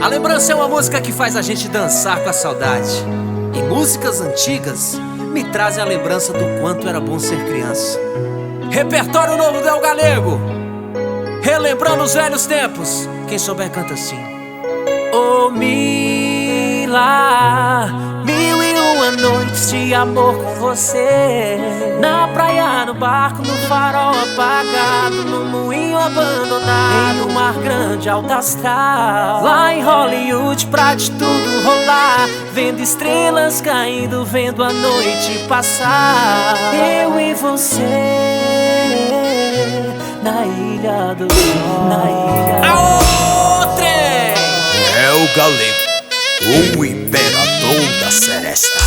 A lembrança é uma música que faz a gente dançar com a saudade. E músicas antigas me trazem a lembrança do quanto era bom ser criança. Repertório novo do El Galego, relembrando os velhos tempos. Quem souber canta assim. Oh, Mila, 1001 noites de amor com você. Na praia, no barco, no farol apagado, no moinho abandonado, em um mar grande, alto astral. Lá em Hollywood, pra de tudo rolar, vendo estrelas caindo, vendo a noite passar. Eu e você na ilha do sol, na ilha. Aô, trem! El Galego, o imperador da seresta.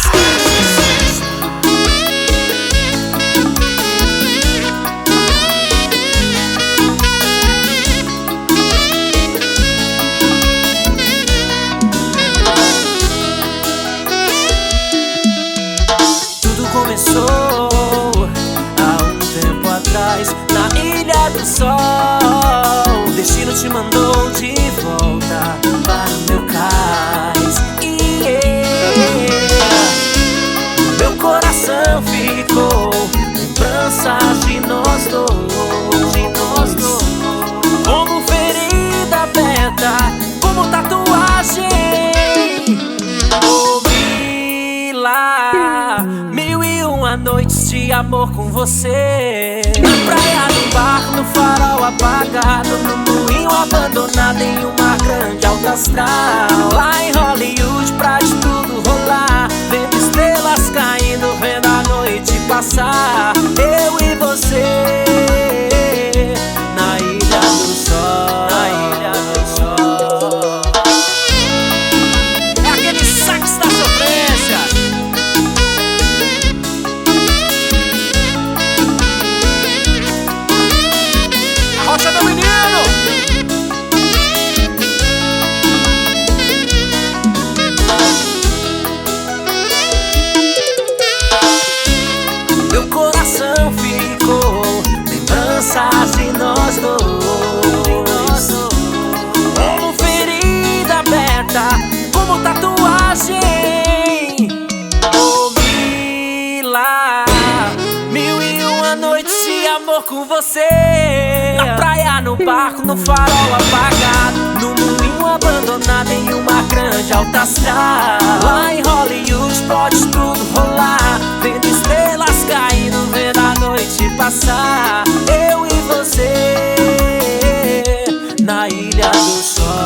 Tudo começou há um tempo atrás, na Ilha do Sol. O destino te mandou de volta para o meu cais. Meu coração ficou lembranças de nós dois, de nós dois. Como ferida aberta, como tatuagem. Oh, Mila, 1001 noites de amor com você. Na praia, no barco, no farol apagado, no moinho abandonado, em um mar grande, alto astral. Lá em Hollywood, pra de tudo rolar, vendo estrelas caindo, vendo a noite passar. Eu e você na ilha do sol, na ilha do sol. É aquele sax da sofrência. A rocha do menino. Meu coração ficou lembranças de nós dois, como ferida aberta, como tatuagem. Oh, Mila, 1001 noites de amor com você. Na praia, no barco, no farol apagado, no moinho abandonado, em um mar grande, alto astral. Lá em Hollywood pode tudo rolar, vendo estrelas caindo, vendo a noite passar. Eu e você na ilha do sol.